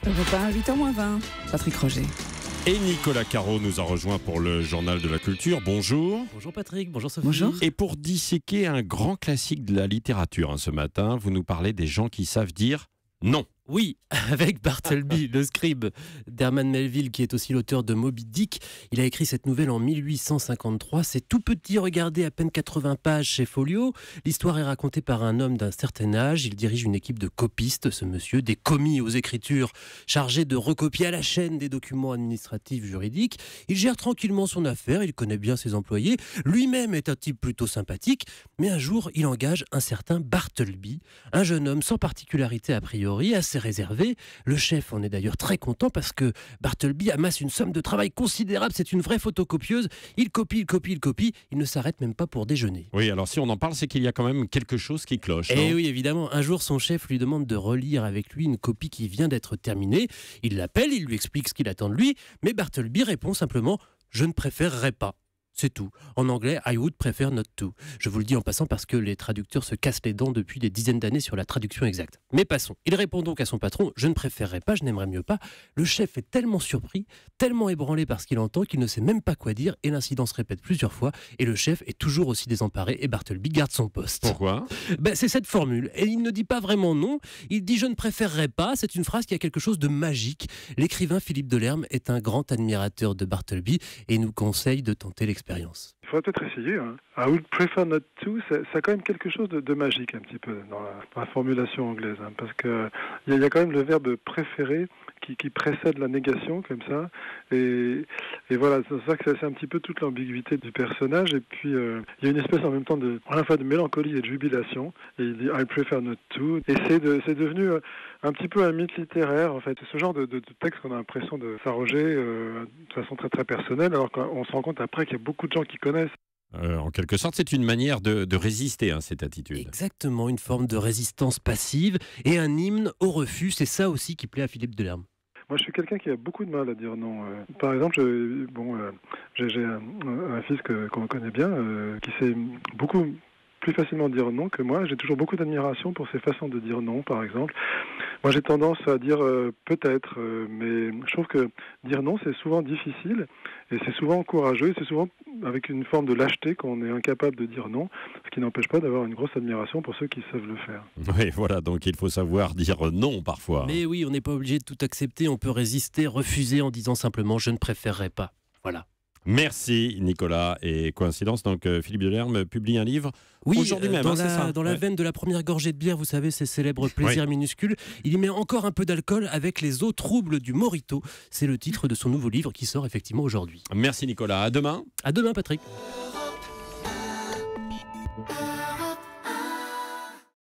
Europe 1, 8h20, Patrick Roger. Et Nicolas Caro nous a rejoint pour le Journal de la Culture. Bonjour. Bonjour Patrick, bonjour Sophie. Bonjour. Et pour disséquer un grand classique de la littérature ce matin, vous nous parlez des gens qui savent dire non. Oui, avec Bartleby, le scribe d'Herman Melville, qui est aussi l'auteur de Moby Dick. Il a écrit cette nouvelle en 1853. C'est tout petit, regardez, à peine 80 pages chez Folio. L'histoire est racontée par un homme d'un certain âge. Il dirige une équipe de copistes, ce monsieur, des commis aux écritures, chargés de recopier à la chaîne des documents administratifs juridiques. Il gère tranquillement son affaire, il connaît bien ses employés. Lui-même est un type plutôt sympathique. Mais un jour, il engage un certain Bartleby, un jeune homme sans particularité a priori, assez réservé. Le chef en est d'ailleurs très content parce que Bartleby amasse une somme de travail considérable. C'est une vraie photocopieuse. Il copie. Il ne s'arrête même pas pour déjeuner. Oui, alors si on en parle, c'est qu'il y a quand même quelque chose qui cloche. Et non oui, évidemment. Un jour, son chef lui demande de relire avec lui une copie qui vient d'être terminée. Il l'appelle, il lui explique ce qu'il attend de lui. Mais Bartleby répond simplement « Je ne préférerais pas ». C'est tout. En anglais, I would prefer not to. Je vous le dis en passant parce que les traducteurs se cassent les dents depuis des dizaines d'années sur la traduction exacte. Mais passons. Il répond donc à son patron, je ne préférerais pas, je n'aimerais mieux pas. Le chef est tellement surpris, tellement ébranlé par ce qu'il entend qu'il ne sait même pas quoi dire et l'incident se répète plusieurs fois et le chef est toujours aussi désemparé et Bartleby garde son poste. Pourquoi ? C'est cette formule. Et il ne dit pas vraiment non. Il dit je ne préférerais pas. C'est une phrase qui a quelque chose de magique. L'écrivain Philippe Delerme est un grand admirateur de Bartleby et nous conseille de tenter l'expérience. Il faudrait peut-être essayer. I would prefer not to, ça a quand même quelque chose de magique un petit peu dans la formulation anglaise. Parce qu'il y a quand même le verbe préférer qui précède la négation comme ça. Et voilà, c'est ça que c'est un petit peu toute l'ambiguïté du personnage. Et puis, il y a une espèce en même temps à la fois de mélancolie et de jubilation. Et il dit I prefer not to. Et c'est devenu un petit peu un mythe littéraire, en fait. C'est ce genre de texte qu'on a l'impression de s'arroger de façon très très personnelle, alors qu'on se rend compte après qu'il y a beaucoup de gens qui connaissent. En quelque sorte, c'est une manière de résister à cette attitude. Exactement, une forme de résistance passive et un hymne au refus. C'est ça aussi qui plaît à Philippe Delerme. Moi, je suis quelqu'un qui a beaucoup de mal à dire non. Par exemple, j'ai un fils qu'on connaît bien, qui sait beaucoup plus facilement dire non que moi. J'ai toujours beaucoup d'admiration pour ses façons de dire non, par exemple. Moi, j'ai tendance à dire peut-être, mais je trouve que dire non, c'est souvent difficile et c'est souvent courageux. C'est souvent avec une forme de lâcheté qu'on est incapable de dire non, ce qui n'empêche pas d'avoir une grosse admiration pour ceux qui savent le faire. Oui, voilà, donc il faut savoir dire non parfois. Mais oui, on n'est pas obligé de tout accepter. On peut résister, refuser en disant simplement je ne préférerais pas. Voilà. Merci Nicolas. Et coïncidence, donc Philippe Delerme publie un livre aujourd'hui même. Dans la veine de la première gorgée de bière, vous savez, ces célèbres plaisirs minuscules, il y met encore un peu d'alcool avec les eaux troubles du Morito. C'est le titre de son nouveau livre qui sort effectivement aujourd'hui. Merci Nicolas, à demain. À demain Patrick.